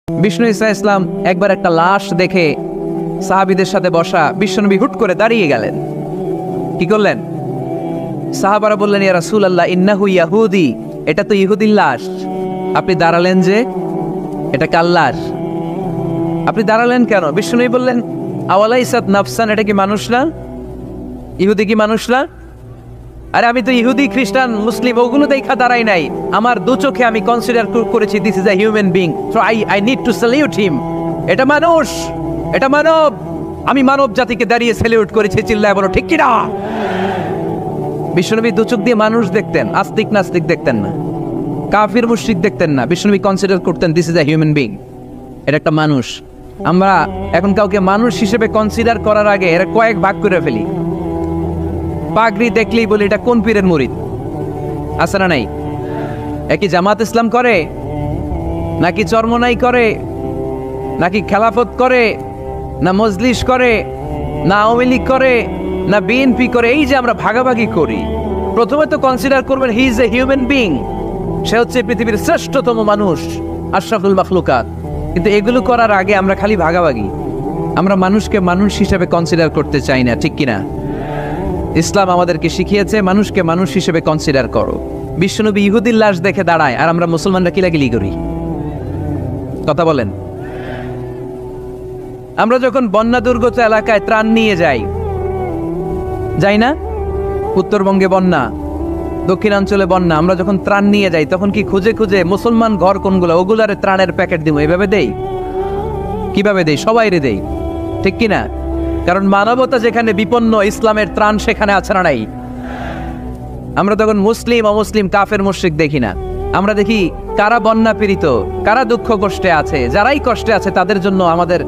বিষ্ণু ঈসা ইসলাম একবার একটা লাশ দেখে সাহাবীদের সাথে বসা বিশ্বনবী হুট করে দাঁড়িয়ে গেলেন। কি করলেন? সাহাবারা বললেন, ইয়া রাসূলুল্লাহ ইন্নাহু ইয়াহুদি, এটা তো ইহুদির লাশ। আপনি দাঁড়ালেন যে, এটা কার লাশ? আপনি দাঁড়ালেন কেন? বিশ্বনবী বললেন, আওয়ালাইসাত নাফসান, এটা কি মানুষ না? ইহুদি কি মানুষ না? আরে আমি তো ইহুদি, খ্রিস্টান, মুসলিম ওগুলো দেখা দাঁড়াই নাই। আমার দু চোখে আমি কনসিডার করেছি this is a human being, so I need to salute হিম। এটা মানুষ, এটা মানব। আমি মানব জাতিকে দাঁড়িয়ে স্যালিউট করেছি। চিল্লায় বলো ঠিক কি না? বিশ্বনবী দু চোখ দিয়ে মানুষ দেখতেন, আস্তিক নাস্তিক দেখতেন না, কাফির মুশরিক দেখতেন না। বিশ্বনবী কনসিডার করতেন this is a human being, এটা একটা মানুষ। আমরা এখন কাউকে মানুষ হিসেবে কনসিডার করার আগে এরা কয়েক ভাগ করে ফেলি। পাগড়ি দেখলেই বলি এটা কোন পীরের মুরিদ, আছে না নাই? একই জামাত ইসলাম করে, নাকি চরমনাই করে, নাকি খেলাফত করে, না মজলিস করে, না আওয়ামী লীগ করে, না বিএনপি করে। এই যে আমরা ভাগাভাগি করি, প্রথমে তো কনসিডার করবেন he is a human being, সে হচ্ছে পৃথিবীর শ্রেষ্ঠতম মানুষ, আশরাফুল মাখলুকাত। কিন্তু এগুলো করার আগে আমরা খালি ভাগাভাগি। আমরা মানুষকে মানুষ হিসেবে কনসিডার করতে চাই না, ঠিক কিনা? ইসলাম আমাদেরকে শিখিয়েছে মানুষকে মানুষ হিসেবে কনসিডার করো। বিশ্বনবী ইহুদির লাশ দেখে দাঁড়ায়, আর আমরা মুসলমানরা কিলাকিলি করি। কথা বলেন। আমরা যখন বন্যা দুর্গত এলাকায় ত্রাণ নিয়ে যাই না? উত্তরবঙ্গে বন্যা, দক্ষিণাঞ্চলে বন্যা, আমরা যখন ত্রাণ নিয়ে যাই তখন কি খুঁজে খুঁজে মুসলমান ঘর কোনগুলো ওগুলারে ত্রাণের প্যাকেট দিব এভাবে দেই? কিভাবে দেই? সবাইরে দেই, ঠিক কিনা? কারণ মানবতা যেখানে বিপন্ন, ইসলামের ত্রাণ সেখানে আছে না নাই? আমরা তখন মুসলিম অমুসলিম কাফের মুশরিক দেখি না। আমরা দেখি কারা বন্যা পীড়িত, কারা দুঃখ কষ্টে আছে। যারাই কষ্টে আছে তাদের জন্য আমাদের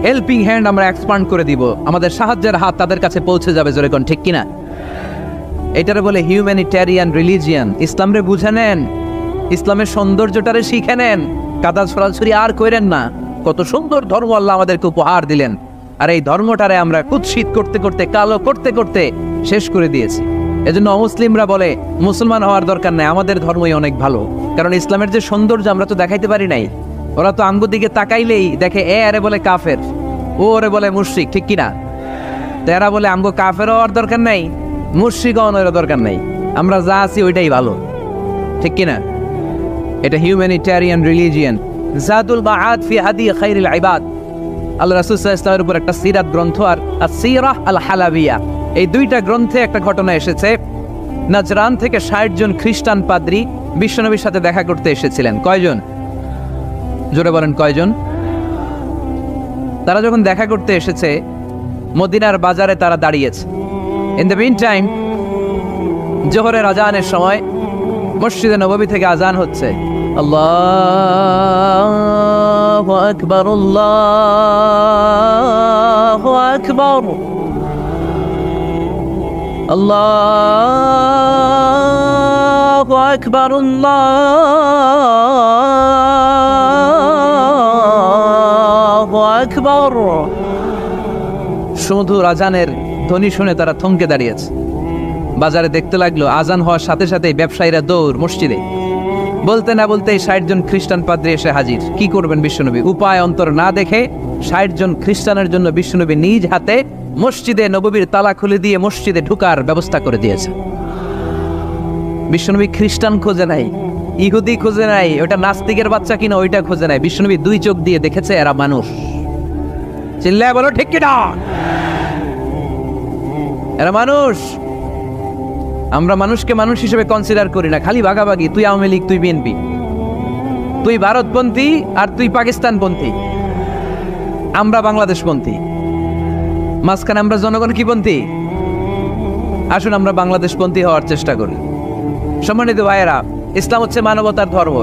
হেল্পিং হ্যান্ড আমরা এক্সপান্ড করে দিব, আমাদের সাহায্যের হাত তাদের কাছে পৌঁছে যাবে। জোরে কোন ঠিক কিনা? এটারে বলে হিউম্যানিটেরিয়ান রিলিজিয়ান। ইসলামরে বুঝে নেন, ইসলামের সৌন্দর্যটারে শিখে নেন, কাদা ছড়াছড়ি আর কইরেন না। কত সুন্দর ধর্ম আল্লাহ আমাদেরকে উপহার দিলেন, আর এই ধর্মটারে আমরা কুৎসিত করতে করতে, কালো করতে করতে শেষ করে দিয়েছি। এজন্য অমুসলিমরা বলে মুসলমান হওয়ার দরকার নাই, আমাদের ধর্মই অনেক ভালো। কারণ ইসলামের যে সৌন্দর্য আমরা তো দেখাইতে পারি নাই। ওরা তো আঙ্গুর দিকে তাকাইলেই দেখে এ আরে বলে কাফের, ও ওরে বলে মুশরিক, ঠিক কিনা? এরা বলে আমগো কাফের হওয়ার দরকার নাই, মুশরিক হওয়ার দরকার নাই, আমরা যা আছি ওইটাই ভালো, ঠিক কিনা? এটা হিউম্যানিটেরিয়ান রিলিজিয়ান। জাদুল মাআদ ফি হাদি খায়রিল ইবাদ, আল্লাহ রাসূল সাল্লাল্লাহু আলাইহি ওয়াসাল্লামের উপর একটা সিরাত গ্রন্থ আর আসসিরাহ আল হালাবিয়া, এই দুইটা গ্রন্থে একটা ঘটনা এসেছে। নাজরান থেকে 60 জন খ্রিস্টান পাদ্রী বিশ্বনবীর সাথে দেখা করতে এসেছিলেন। কয়জন? জোরে বলেন কয়জন? তারা যখন দেখা করতে এসেছে মদিনার বাজারে তারা দাঁড়িয়েছে। ইন দ্য মিন টাইম জোহরের আজানের সময় মসজিদে নববী থেকে আজান হচ্ছে। আল্লাহু আকবার, আল্লাহু আকবার, আল্লাহু আকবার, আল্লাহু আকবার। সুমধুর আজানের ধ্বনি শুনে তারা থমকে দাঁড়িয়েছে। বাজারে দেখতে লাগলো আজান হওয়ার সাথে সাথে ব্যবসায়ীরা দৌড় মসজিদে। বলতে না বলতে 60 জন খ্রিস্টান পাদ্রী এসে হাজির। কি করবেন বিশ্বনবী? উপায় অন্তর না দেখে 60 জন খ্রিস্টানের জন্য বিশ্বনবী নিজ হাতে মসজিদে নববীর তালা খুলে দিয়ে মসজিদে ঢুকার ব্যবস্থা করে দিয়েছে। বিশ্বনবী খ্রিস্টান খোঁজে নাই, ইহুদি খোঁজে নাই, ওটা নাস্তিকের বাচ্চা কিনা ওইটা খোঁজে নাই। বিশ্বনবী দুই চোখ দিয়ে দেখেছে এরা মানুষ। চিল্লায় বলো ঠিক কিনা? এরা মানুষ। আমরা মানুষকে মানুষ হিসেবে কনসিডার করি না, খালি ভাগাভাগি। তুই আওয়ামী লীগ, তুই বিএনপি, তুই ভারতপন্থী আর তুই পাকিস্তানপন্থী, আমরা বাংলাদেশপন্থী। মাঝখানে আমরা জনগণ কি পন্থী? আসুন আমরা বাংলাদেশপন্থী হওয়ার চেষ্টা করি। সম্মানিত ভাইয়েরা, ইসলাম হচ্ছে মানবতার ধর্ম।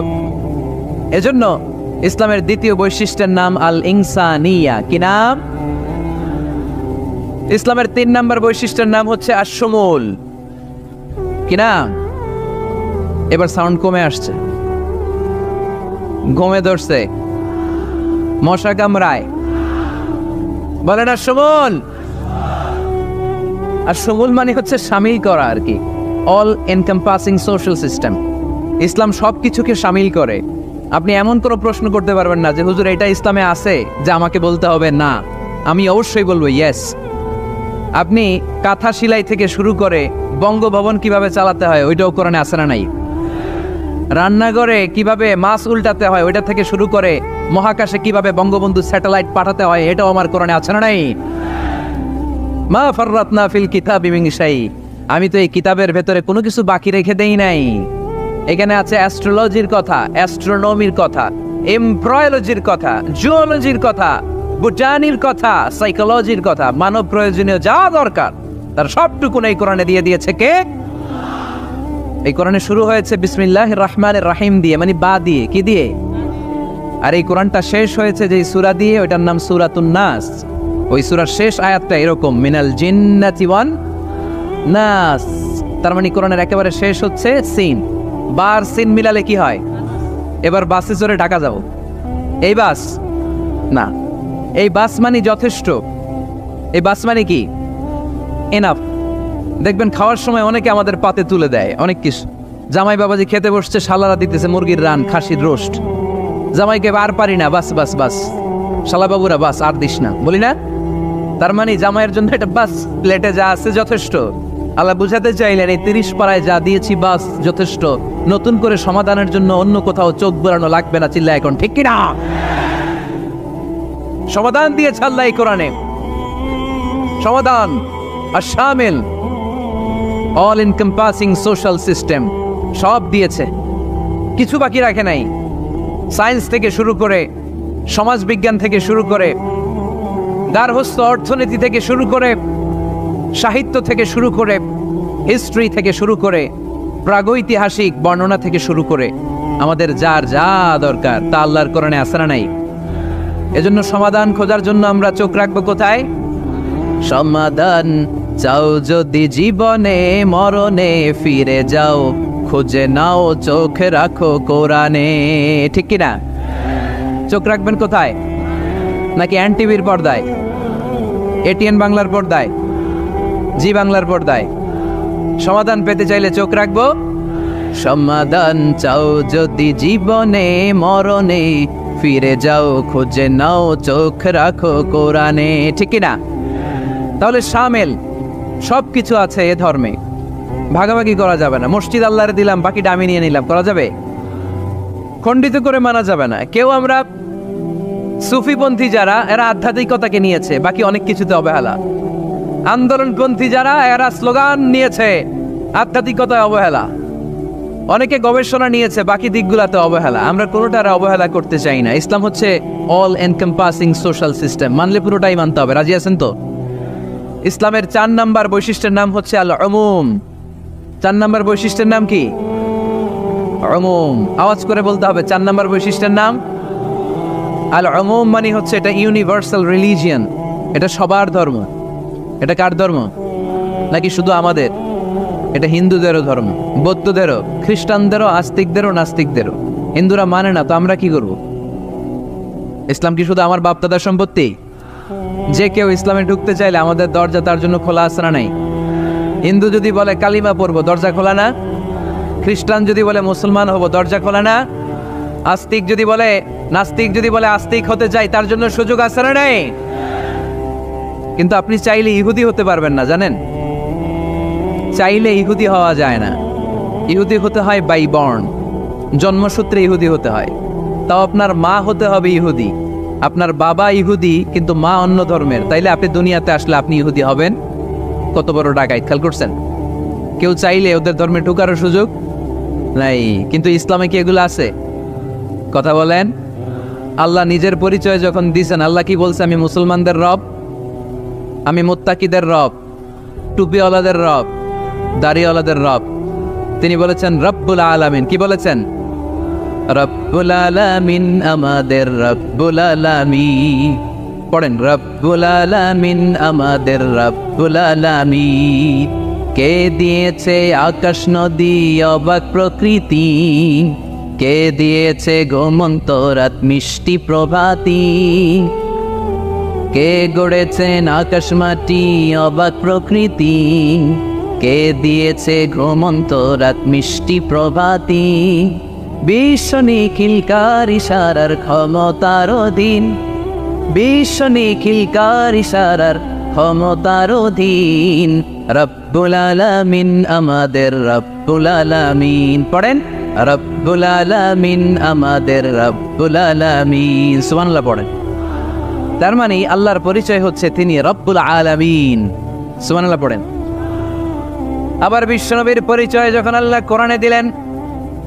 এজন্য ইসলামের দ্বিতীয় বৈশিষ্ট্যের নাম আল ইনসানিয়া। কি নাম? ইসলামের 3 নম্বর বৈশিষ্ট্যের নাম হচ্ছে আশ-শুমুল। কি নাম? এবার সাউন্ড কমে আসছে, ঘুমে ধরছে, মশা কামড়ায়, বলেন আশ-শুমুল। আশ-শুমুল মানে হচ্ছে শামিল করা আর কি, অল এনকম্পাসিং সোশ্যাল সিস্টেম। ইসলাম সবকিছুকে শামিল করে। আপনি এমন কোনো প্রশ্ন করতে পারবেন না যে হুজুর এটা ইসলামে আছে যে আমাকে বলতে হবে না, আমি অবশ্যই বলবো ইয়েস। আপনি কাঁথা সেলাই থেকে শুরু করে বঙ্গভবন কিভাবে চালাতে হয় ওইটাও কোরআনে আছে না নাই? রান্নাঘরে কিভাবে মাছ উল্টাতে হয় ওইটা থেকে শুরু করে মহাকাশে কিভাবে বঙ্গবন্ধু স্যাটেলাইট পাঠাতে হয় এটাও আমার কোরআনে আছে না নাই? মা ফাররাতনা ফিল কিতাবি মিন শাই, আমি তো এই কিতাবের ভেতরে কোনো কিছু বাকি রেখে দেই নাই। এখানে আছে অ্যাস্ট্রোলজির কথা, অ্যাস্ট্রোনমির কথা, এমব্রয়োলজির কথা, জুওলজির কথা, বোটানির কথা, সাইকোলজির কথা, মানব প্রয়োজনীয় যা দরকার তার সবটুকু এই কোরআনে দিয়ে দিয়েছে কে? এই কোরআনে শুরু হয়েছে বিসমিল্লাহির রহমানির রহিম দিয়ে, মানে বা দিয়ে, কি দিয়ে? আর এই কোরআনটা শেষ হয়েছে যে সূরা দিয়ে, ওইটার নাম সূরাতুন নাস। ওই সূরার শেষ আয়াতটা এরকম, মিনাল জিন্নাতি ওয়ান নাস। তার মানে কোরআনের একেবারে শেষ হচ্ছে সিন। বার সিন মিলালে কি হয়? এবার বাসে চড়ে ঢাকা যাব, এই বাস না, এই বাস মানে যথেষ্ট, এই বাস মানে কি এনাফ। দেখবেন খাওয়ার সময় অনেকে আমাদের পাতে তুলে দেয় অনেক কিছু। জামাই বাবাজি খেতে বসছে, শালারা দিতেছে মুরগির রান, খাসির রোস্ট। জামাইকে আর পারি না, বাস বাস বাস, শালা বাবুরা বাস আর দিস না, বলি না? তার মানে জামাইয়ের জন্য এটা বাস, প্লেটে যা আছে যথেষ্ট। আল্লাহ বুঝাতে চাইলেন এই 30 পাড়ায় যা দিয়েছি বাস যথেষ্ট, নতুন করে সমাধানের জন্য অন্য কোথাও চোখ বোলানো লাগবে না। চিল্লা এখন ঠিক কিনা? সমাধান দিয়েছে আল্লাহ এই কোরআনে, সমাধান আর শামিল, অল এনকম্পাসিং সোশ্যাল সিস্টেম সব দিয়েছে, কিছু বাকি রাখে নাই। সায়েন্স থেকে শুরু করে, সমাজ বিজ্ঞান থেকে শুরু করে, গার্হস্থ্য অর্থনীতি থেকে শুরু করে, সাহিত্য থেকে শুরু করে, হিস্ট্রি থেকে শুরু করে, প্রাগৈতিহাসিক বর্ণনা থেকে শুরু করে আমাদের যার যা দরকার তা আল্লাহর কোরআনে আছে না নাই? এজন্য সমাধান খোঁজার জন্য আমরা চোখ রাখবো কোথায়? সমাধান চাও যদি জীবনে মরণে ফিরে যাও, খুঁজে নাও চোখ রাখো কোরআনে। ঠিক কিনা? চোখ রাখবেন কোথায়? নাকি এনটিভির পর্দায়, এটিএন বাংলার পর্দায়, জি বাংলার পর্দায়? সমাধান পেতে চাইলে চোখ রাখবো। সমাধান চাও যদি জীবনে মরণে ফিরে যাও, খুঁজে নাও চোখ রাখো কোরআনে। ঠিক কিনা? তাহলে শামিল সব কিছু আছে এ ধর্মে, ভাগাভাগি করা যাবে না। মসজিদ আল্লাহরে দিলাম, বাকিটা আমি নিয়ে নিলাম, করা যাবে? খণ্ডিত করে মানা যাবে না। কেউ আমরা সুফিপন্থী যারা, এরা আধ্যাত্মিকতাকে নিয়েছে, বাকি অনেক কিছুতে অবহেলা। আন্দোলনপন্থী যারা, এরা স্লোগান নিয়েছে, আধ্যাত্মিকতায় অবহেলা। অনেকে গবেষণা নিয়েছে, বাকি দিকগুলাতে অবহেলা। আমরা কোনোটার অবহেলা করতে চাই না। ইসলাম হচ্ছে অল এনকম্পাসিং সোশ্যাল সিস্টেম, মানলে পুরোটাই মানতে হবে। রাজি আছেন তো? ইসলামের 4 নাম্বার বৈশিষ্ট্যের নাম হচ্ছে আল উমুম। 4 নাম্বার বৈশিষ্ট্যের নাম কি? উমুম। আওয়াজ করে বলতে হবে, 4 নাম্বার বৈশিষ্ট্যের নাম আল উমুম। মানে হচ্ছে এটা ইউনিভার্সাল রিলিজিয়ান, এটা সবার ধর্ম। এটা কার ধর্ম? নাকি শুধু আমাদের? এটা হিন্দুদেরও ধর্ম, বৌদ্ধদেরও, খ্রিস্টানদেরও, আস্তিকদেরও, নাস্তিকদেরও। হিন্দুরা মানে না তো আমরা কি করব? ইসলাম কি শুধু আমার বাপ দাদার সম্পত্তি? যে কেউ ইসলামে ঢুকতে চাইলে আমাদের দরজা তার জন্য খোলা আছে না নাই? হিন্দু যদি বলে কালিমা পড়বো, দরজা খোলা না? খ্রিস্টান যদি বলে মুসলমান হব, দরজা খোলা না? আস্তিক যদি বলে, নাস্তিক যদি বলে আস্তিক হতে চাই, তার জন্য সুযোগ আছে না নাই? কিন্তু আপনি চাইলে ইহুদি হতে পারবেন না, জানেন? চাইলে ইহুদি হওয়া যায় না। ইহুদি হতে হয় বাই বর্ন, জন্মসূত্রে ইহুদি হতে হয়। তাও আপনার মা হতে হবে ইহুদি, আপনার বাবা ইহুদি কিন্তু মা অন্য ধর্মের, তাইলে আপনি দুনিয়াতে আসলে আপনি ইহুদি হবেন? কত বড় ডাকাইত, খেয়াল করছেন? কেউ চাইলে ওদের ধর্মে ঢোকারও সুযোগ নাই। কিন্তু ইসলামে কি এগুলো আছে? কথা বলেন। আল্লাহ নিজের পরিচয় যখন দিয়েছেন, আল্লাহ কি বলছে? আমি মুসলমানদের রব, আমি মুত্তাকিদের রব, টুপিওয়ালাদের রব, দাড়িওয়ালাদের রব। তিনি বলেছেন রব্বুল আলামিন। কি বলেছেন? রব্বুল আলামিন, আমাদের রব্বুল আলামিন। পড়েন, রব্বুল আলামিন, আমাদের রব্বুল আলামিন। কে দিয়েছে আকাশ নদী অবাক প্রকৃতি, কে দিয়েছে ঘুমন্ত রাত মিষ্টি প্রভাতী, কে গড়েছেন আকাশ মাটি অবাক প্রকৃতি, কে দিয়েছে ঘুমন্ত রাত মিষ্টি প্রভাতী, বিশ্ব নিখিলকার ইশারার ক্ষমতার অধীন, বিশ্ব নিখিলকার ইশারার ক্ষমতার অধীন, রব্বুল আলামিন আমাদের রব্বুল আলামিন। পড়েন, রব্বুল আলামিন আমাদের রব্বুল আলামিন। সুবহানাল্লাহ পড়েন। তার মানে আল্লাহর পরিচয় হচ্ছে তিনি রব্বুল আলামিন। সুবহানাল্লাহ পড়েন। আবার বিশ্বনবীর পরিচয় যখন আল্লাহ কোরআনে দিলেন,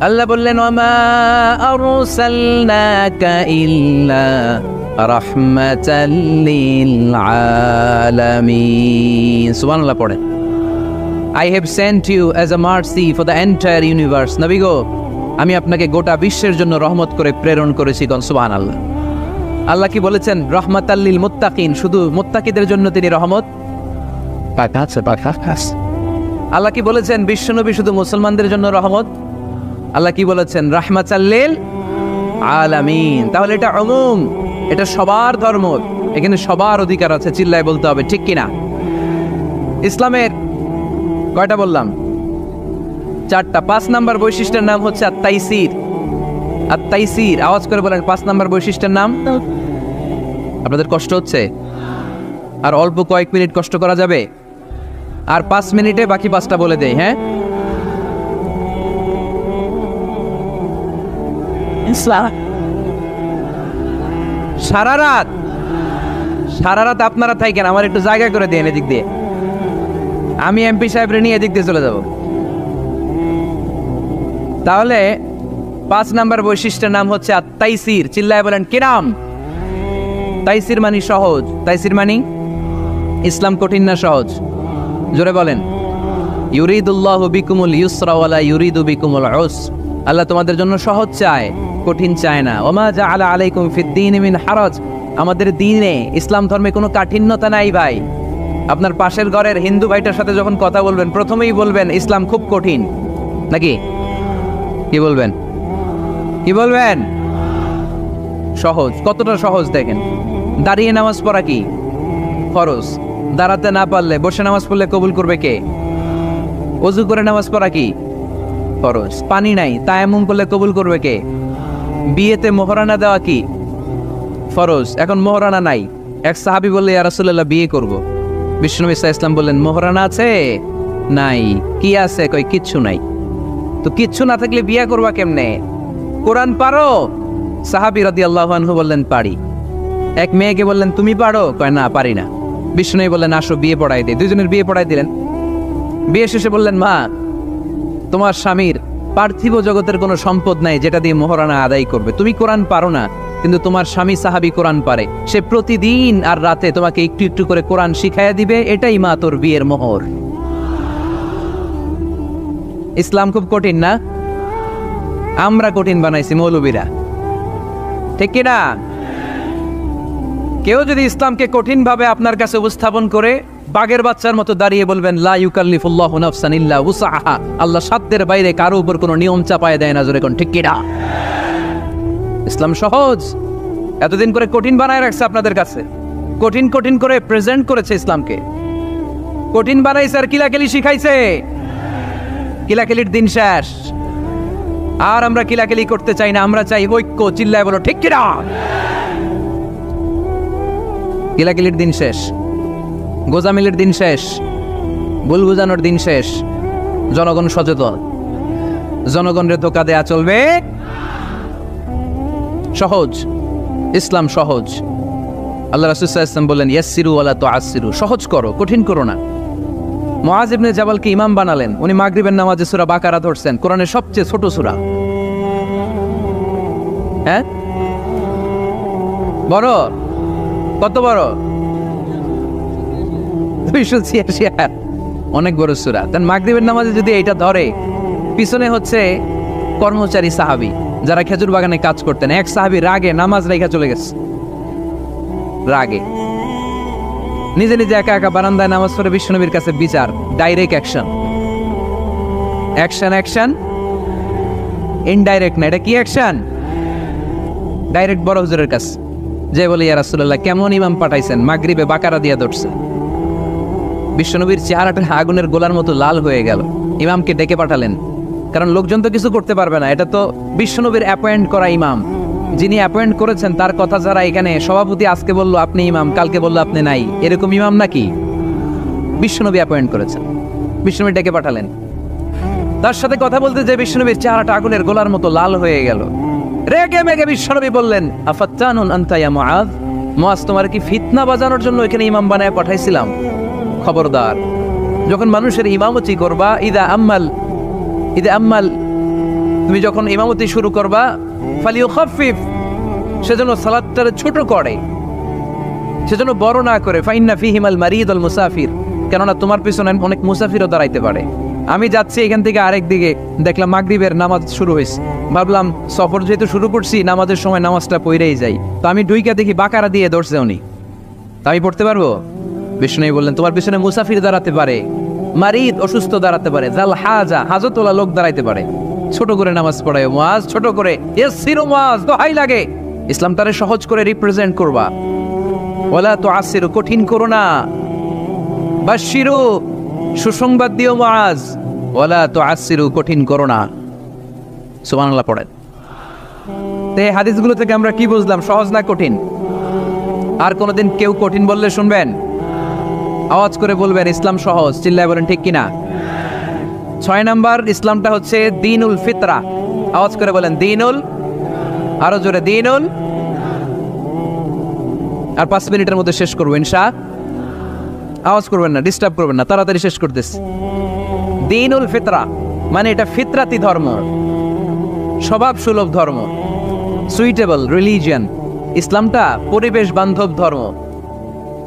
আল্লাহ বললেন ওয়ামা আরসালনাকা ইল্লা রাহমাতাল লিল আলামিন। সুবহানাল্লাহ পড়েন। I have sent you as a mercy for the entire universe. নবী গো, আমি আপনাকে গোটা বিশ্বের জন্য রহমত করে প্রেরণ করেছি। সুবহানাল্লাহ। আল্লাহ কি বলেছেন? রহমাতাল লিল মুত্তাকিন, শুধু মুত্তাকিদের জন্য তিনি রহমত। আল্লাহ কি বলেছেন? বিশ্বনবী শুধু মুসলমানদের জন্য রহমত। আল্লাহ কি বলেছেন? রাহমাতাল লিল আলামিন। তাহলে এটা উমুম, এটা সবার ধর্ম, এখানে সবার অধিকার আছে। চিল্লায় বলতে হবে, ঠিক কিনা? ইসলামের কয়টা বললাম? 4টা। 5 নাম্বার বৈশিষ্ট্যের নাম হচ্ছে আত-তাইসির। আত-তাইসির, আওয়াজ করে বলেন 5 নাম্বার বৈশিষ্ট্যের নাম। আপনাদের কষ্ট হচ্ছে? আর অল্প কয়েক মিনিট কষ্ট করা যাবে? আর 5 মিনিটে বাকি 5টা বলে দেই। হ্যাঁ, সারা রাত আপনারা থাকেন, আমার একটু জায়গা করে দেন এদিক দিয়ে। আমি এমপি সাহেবরে নিয়ে এদিক দিয়ে চলে যাব। তাহলে 5 নাম্বার বৈশিষ্ট্যের নাম হচ্ছে আত-তাইসির। চিল্লায় বলেন কি নাম? তাইসির মানে সহজ। তাইসির মানে ইসলাম কঠিন না সহজ? জোরে বলেন। ইউরিদুল্লাহু বিকুমুল ইউসরা ওয়ালা ইউরিদু বিকুমুল উসর। আল্লাহ তোমাদের জন্য সহজ চায়, কঠিন চায় না। ওমা জাআলা আলাইকুম ফিদ-দীনি মিন হারাজ। আমাদের দ্বীনে, ইসলাম ধর্মে কোনো কাঠিন্যতা নাই ভাই। আপনার পাশের ঘরের হিন্দু ভাইটার সাথে যখন কথা বলবেন, প্রথমেই বলবেন ইসলাম খুব কঠিন, নাকি? কি বলবেন? কি বলবেন? সহজ। কতটা সহজ দেখেন। দাঁড়িয়ে নামাজ পড়া কি ফরজ? দাঁড়াতে না পারলে বসে নামাজ পড়লে কবুল করবে কে? ওযু করে নামাজ পড়া কি ফরজ? পানি নাই, তায়াম্মুম করলে কবুল করবে কে? বিয়েতে মোহরানা দেওয়া কি ফরজ? এখন মোহরানা নাই। এক সাহাবী বললে ইয়া রাসূলুল্লাহ বিয়ে করব। বিশ্বনবী সাল্লাল্লাহু আলাইহি ওয়াসাল্লাম বললেন মোহরানা আছে? নাই। কি আছে? কই কিচ্ছু নাই। তো কিচ্ছু না থাকলে বিয়ে করবা কেমনে? কোরআন পারো? সাহাবী রাদিয়াল্লাহু আনহু বললেন পারি। এক মেয়েকে বললেন তুমি পারো? কয় না, পারি না। বিশ্বনবী বললেন আসো বিয়ে পড়াই দে। দুইজনের বিয়ে পড়াই দিলেন। বিয়ে শেষে বললেন মা, তোমার স্বামীর পার্থিব জগতের কোনো সম্পদ নাই যেটা দিয়ে মোহরানা আদায় করবে। তুমি কোরআন পারো না, কিন্তু তোমার স্বামী সাহাবী কোরআন পারে। সে প্রতিদিন আর রাতে তোমাকে একটু একটু করে কোরআন শিখাইয়া দিবে। এটাই মা তোর বিয়ের মোহর। ইসলাম খুব কঠিন না? আমরা কঠিন বানাইছি মৌলবীরা, ঠিক কিনা? কেউ যদি ইসলামকে কঠিন ভাবে আপনার কাছে উপস্থাপন করে, বাঘের বাচ্চার মতো দাঁড়িয়ে বলবেন লা ইউকাল্লিফুল্লাহু নাফসান ইল্লা উসআহা। আল্লাহ সাধ্যের বাইরে কারো উপর কোনো নিয়ম চাপায় দেয় না। জোরে কোন ঠিক কিনা? ইসলাম সহজ। এতদিন করে কঠিন বানায় রাখছে আপনাদের কাছে, কঠিন কঠিন করে প্রেজেন্ট করেছে ইসলামকে। কঠিন বানাইছে আর কিলাকিলি শিখাইছে। কিলাকিলির দিন শেষ। আর আমরা কিলাকিলি করতে চাই না, আমরা চাই ঐক্য। চিল্লায় বলো ঠিক কিনা? কিলাকিলির দিন শেষ, গোজামিলের দিন শেষ, ভুল বুঝানোর দিন শেষ। জনগণ সচেতন, জনগণের ধোঁকা দেয়া চলবে। সহজ, ইসলাম সহজ। আল্লাহ রাসূল সাল্লাল্লাহু আলাইহি ওয়াসাল্লাম বললেন ইয়াসসিরু ওয়ালা তুআসসিরু। সহজ করো, কঠিন করো না। মুআয ইবনে জাবালকে ইমাম বানালেন। উনি মাগরিবের নামাজে সূরা বাকারা ধরছেন, কোরআনের সবচেয়ে ছোট সূরা। হ্যাঁ, বড়? কত বড়? 286। অনেক বড় সূরা। তার মাগরিবের নামাজে যদি এটা ধরে, পিছনে হচ্ছে কর্মচারী সাহাবী যারা খেজুর বাগানে কাজ করতেন। এক সাহাবী রাগে নামাজ রাইখা চলে গেছে। রাগে নিজে নিজে একা একা বারান্দায় নামাজ পড়ে বিশ্বনবীর কাছে বিচার। Direct action, action action, indirect না। এটা কি অ্যাকশন? ডাইরেক্ট বড় হুজুরের কাছে যে বলে ইয়া রাসূলুল্লাহ কেমন ইমাম পাঠাইছেন, মাগরিবে বাকারা দিয়া ধরছে। বিশ্বনবীর চেহারাটা আগুনের গোলার মতো লাল হয়ে গেল। ইমামকে ডেকে পাঠালেন, কারণ লোকজন তো কিছু করতে পারবে না, এটা তো বিশ্বনবীর অ্যাপয়েন্ট করা ইমাম। যিনি অ্যাপয়েন্ট করেছেন তার কথা যারা এখানে সভাপতি আজকে বললো আপনি ইমাম, কালকে বললো আপনি নাই, এরকম ইমাম নাকি? বিশ্বনবী অ্যাপয়েন্ট করেছেন, বিশ্বনবী ডেকে পাঠালেন। তার সাথে কথা বলতে যে বিশ্বনবীর চেহারাটা আগুনের গোলার মতো লাল হয়ে গেল। রেগে মেগে বিশ্বনবী বললেন, আফাত্তানুন আনতা ইয়া মুআয, মুআয তোমার কি ফিতনা বাজানোর জন্য এখানে ইমাম বানায় পাঠাইছিলাম? খবরদার, যখন মানুষের ইমামতি করবা, ইদা আম্মাল তুমি যখন ইমামতি শুরু করবা, ফালিউখাফফিফ, সেজন্য সালাতটারে ছোট করে, সেজন্য বড় না করে। ফাইন্না ফিহিমাল মারিদ ওয়াল মুসাফির, কেননা তোমার পিছনে অনেক মুসাফিরও দাঁড়াইতে পারে। আমি যাচ্ছি এখান থেকে আরেক দিকে, দেখলাম মাগরিবের নামাজ শুরু হয়েছে, ভাবলাম সফর যেহেতু শুরু করছি নামাজের সময় নামাজটা পড়েই যাই, তো আমি ডুইকা দেখি বাকারা দিয়ে ধরছে উনি, তা আমি পড়তে পারবো? বিষ্ণু বললেন তোমার পিছনে মুসাফির দাঁড়াতে পারে, মারিদ অসুস্থ দাঁড়াতে পারে, জাল হাজা হাজতওয়ালা লোক দাঁড়াইতে পারে, ছোট করে নামাজ পড়ায় মুআয, ছোট করে। ইয়াসসিরু মুআয, তো হাই লাগে, ইসলামটারে সহজ করে রিপ্রেজেন্ট করবা। ওয়ালা তুআসসিরু, কঠিন করো না। বাশশিরু, সুসংবাদ দিও মুআয, ওয়ালা তুআসসিরু, কঠিন করো না। সুবহানাল্লাহ পড়েন। তো এই হাদিসগুলো থেকে আমরা কি বুঝলাম? সহজ না কঠিন? আর কোনোদিন কেউ কঠিন বললে শুনবেন? আওয়াজ করে বলবেন ইসলাম সহজ, চিল্লায় বলেন ঠিক কিনা। 6 নাম্বার, ইসলামটা হচ্ছে দ্বীনুল ফিতরা। আওয়াজ করে বলেন দ্বীনুল, আরো জোরে দ্বীনুল। আর 5 মিনিটের মধ্যে শেষ করবো ইনশাআল্লাহ। আওয়াজ করবেন না, ডিস্টার্ব করবেন না, তাড়াতাড়ি শেষ করতেছি। দ্বীনুল ফিতরা মানে এটা ফিতরাতি ধর্ম, স্বভাব সুলভ ধর্ম, সুইটেবল রিলিজিয়ান। ইসলামটা পরিবেশ বান্ধব ধর্ম।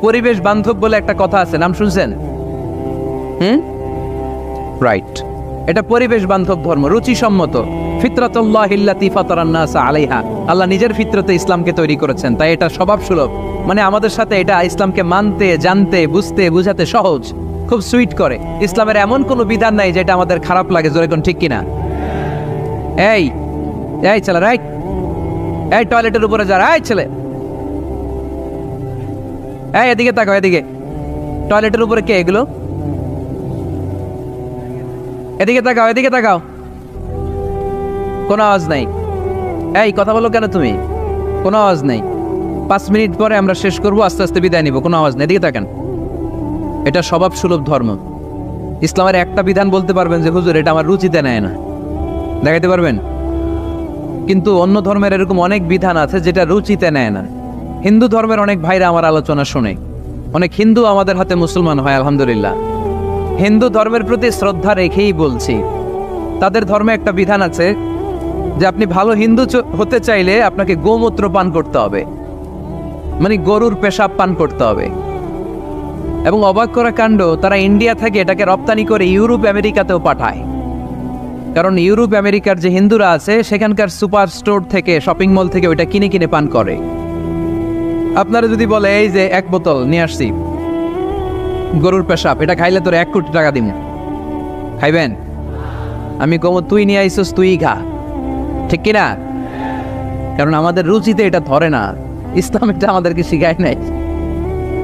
পরিবেশ বান্ধব বলে একটা কথা আছে, নাম শুনছেন? রাইট, এটা পরিবেশ বান্ধব ধর্ম, রুচিসম্মত। ফিতরাতুল্লাহিল্লাতী ফাতারান নাস আলাইহা, আল্লাহ নিজের ফিতরতে ইসলামকে তৈরি করেছেন, তাই এটা স্বভাব সুলভ। মানে আমাদের সাথে এটা ইসলামকে মানতে, জানতে, বুঝতে, বুঝাতে সহজ, খুব সুইট করে। ইসলামের এমন কোনো বিধান নাই যেটা আমাদের খারাপ লাগে, জোরে কোন ঠিক কিনা? এই এই ছেলে, রাইট, এই টয়লেটের উপরে যা, এই ছেলে, এই এদিকে তাকাও, এদিকে। টয়লেটের উপরে কে এগুলো? এদিকে তাকাও, এদিকে তাকাও। কোনো আওয়াজ নাই। এই কথা বলো কেন তুমি? কোনো আওয়াজ নাই। 5 মিনিট পরে আমরা শেষ করবো, আস্তে আস্তে বিদায় নিব, কোনো আওয়াজ নেই। এদিকে তাকান। এটা স্বভাব সুলভ ধর্ম। ইসলামের একটা বিধান বলতে পারবেন যে হুজুর এটা আমার রুচিতে নেয় না, দেখাইতে পারবেন? কিন্তু অন্য ধর্মের এরকম অনেক বিধান আছে যেটা রুচিতে নেয় না। হিন্দু ধর্মের অনেক ভাইরা আমার আলোচনা শুনে, অনেক হিন্দু আমাদের হাতে মুসলমান হয় আলহামদুলিল্লাহ। হিন্দু ধর্মের প্রতি শ্রদ্ধা রেখেই বলছি, তাদের ধর্মে একটা বিধান আছে যে আপনি ভালো হিন্দু হতে চাইলে আপনাকে গোমূত্র পান করতে হবে, মানে গরুর পেশাব পান করতে হবে। এবং অবাক করা কাণ্ড, তারা ইন্ডিয়া থেকে এটাকে রপ্তানি করে ইউরোপ আমেরিকাতেও পাঠায়। কারণ ইউরোপ আমেরিকার যে হিন্দুরা আছে সেখানকার সুপার স্টোর থেকে, শপিং মল থেকে ওইটা কিনে কিনে পান করে। আপনারা যদি বলে এই যে 1 বোতল নিয়ে আসছি গরুর পেশাব, এটা খাইলে তোর 1 কোটি টাকা দিব, খাইবেন? আমি কমো তুই নিয়ে আইসস, তুই খা, ঠিক কিনা? কারণ আমাদের রুচিতে এটা ধরে না, ইসলাম এটা আমাদেরকে শিখায় নাই।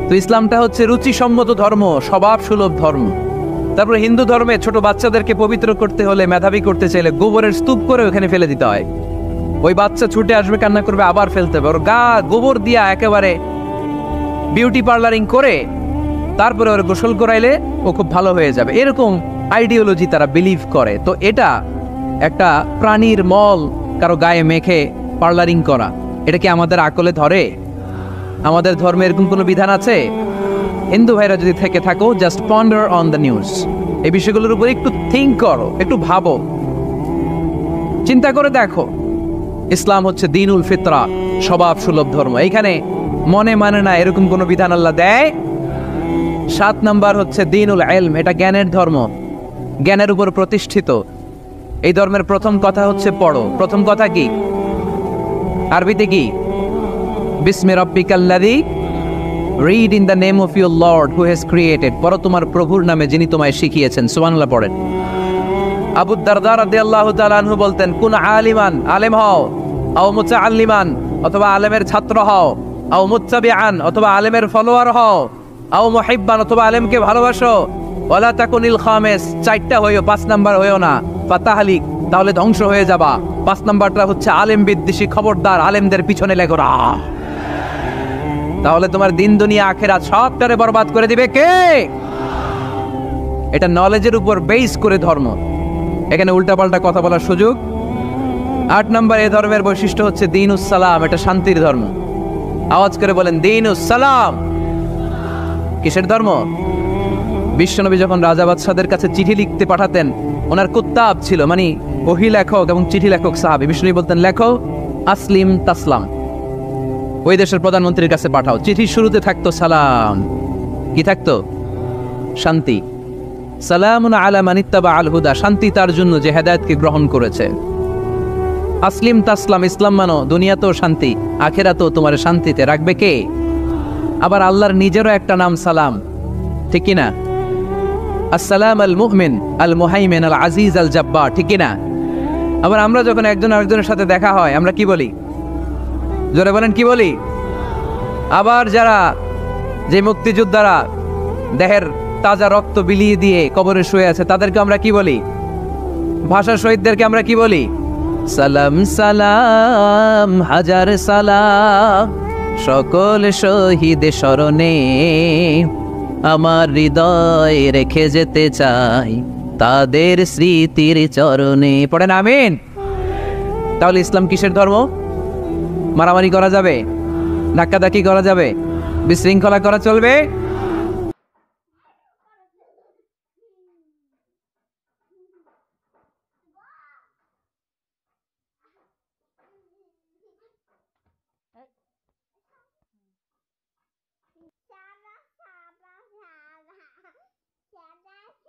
তো ইসলামটা হচ্ছে রুচিসম্মত ধর্ম, স্বভাব সুলভ ধর্ম। তারপরে হিন্দু ধর্মে ছোট বাচ্চাদেরকে পবিত্র করতে হলে, মেধাবী করতে চাইলে গোবরের স্তূপ করে ওখানে ফেলে দিতে হয়। ওই বাচ্চা ছুটে আসবে, কান্না করবে, আবার ফেলতে হবে। ওর গা গোবর দিয়া একেবারে বিউটি পার্লারিং করে তারপরে ওর গোসল করাইলে ও খুব ভালো হয়ে যাবে, এরকম আইডিওলজি তারা বিলিভ করে। তো এটা একটা প্রাণীর মল কারো গায়ে মেখে পার্লারিং করা, এটা কি আমাদের আকলে ধরে? আমাদের ধর্মে এরকম কোনো বিধান আছে? হিন্দু ভাইরা যদি থেকে থাকো, just ponder on the news, এই বিষয়গুলোর উপর একটু থিঙ্ক করো, একটু ভাবো, চিন্তা করে দেখো। ইসলাম হচ্ছে দ্বীনুল ফিতরা, স্বভাব সুলভ ধর্ম। এইখানে মনে মানে না এরকম কোনো বিধান আল্লাহ দেয়। 7 নাম্বার হচ্ছে দ্বীনুল ইলম, এটা জ্ঞানের ধর্ম, জ্ঞানের উপর প্রতিষ্ঠিত। এই ধর্মের প্রথম কথা হচ্ছে পড়ো। প্রথম কথা কি? আরবিতে কি? বিসমি রাব্বিকাল্লাযী, read in the name of your lord who has created, পড়ো তোমার প্রভুর নামে যিনি তোমায় শিখিয়েছেন। সুবহানাল্লাহ পড়েন। আবু দারদা রাদিয়াল্লাহু তাআলা আনহু বলতেন, কুন আলিমান, আলেম হও, আও মুতাআল্লিমান, অথবা আলেমের ছাত্র হও, আও মুত্তাবিআন, অথবা আলেমের ফলোয়ার হও, আও মুহিব্বান, অথবা আলেমকে ভালোবাসো, ওয়ালা তাকুনিল খামিস, 4টা হইও, 5 নাম্বার হইও না। ফাতাহালিক, তাহলে ধ্বংস হয়ে যাবা। 5 নাম্বারটা হচ্ছে আলেম বিদ্বেষী, খবরদার আলেমদের পিছনে লেগো না, তাহলে তোমার দিন দুনিয়া আখিরাত সবটারে বরবাদ করে দিবে কে? এটা নলেজের উপর বেস করে ধর্ম, এখানে উল্টাপাল্টা কথা বলার সুযোগ। 8 নাম্বার এই ধর্মের বৈশিষ্ট্য হচ্ছে দীনুস সালাম, এটা শান্তির ধর্ম। আওয়াজ করে বলেন দীনুস সালাম। কিসের ধর্ম? বিশ্বনবী যখন রাজা বাদশাদের কাছে চিঠি লিখতে পাঠাতেন, ওনার কুত্তাব ছিল, মানে ওহী লেখক এবং চিঠি লেখক সাহাবী। বিশ্বনবী বলতেন লেখো আসলিম তাসলাম, ওই দেশের প্রধানমন্ত্রীর কাছে পাঠাও। চিঠির শুরুতে থাকতো সালাম, কি থাকতো? শান্তি। সালামুন আলা মান ইত্তাবা আল হুদা, শান্তি তার জন্য যে হেদায়েতকে গ্রহণ করেছে। আসলিম তাসলাম, ইসলাম মানো, দুনিয়াতেও শান্তি, আখিরাতেও তোমার শান্তিতে রাখবে কে? আবার আল্লাহর নিজেরও একটা নাম সালাম, ঠিক কি না? আসসালাম আল মুমিন আল মুহাইমিন আল আজিজ আল জাব্বার, ঠিক কি না? আবার আমরা যখন একজন আরেকজনের সাথে দেখা হয় আমরা কি বলি? জোরে বলেন কি বলি? আবার যারা, যে মুক্তিযোদ্ধারা দেহের তাজা রক্ত বিলিয়ে দিয়ে কবরে শুয়ে আছে, তাদেরকে আমরা কি বলি? ভাষা শহীদদেরকে আমরা কি বলি? সালাম সালাম হাজার সালাম, সকল শহীদ স্মরণে আমার হৃদয় রেখে যেতে চাই তাদের স্মৃতির চরণে। পড়েন আমিন। তাহলে ইসলাম কিসের ধর্ম? মারামারি করা যাবে? ধাক্কাধাক্কি করা যাবে? বিশৃঙ্খলা করা চলবে?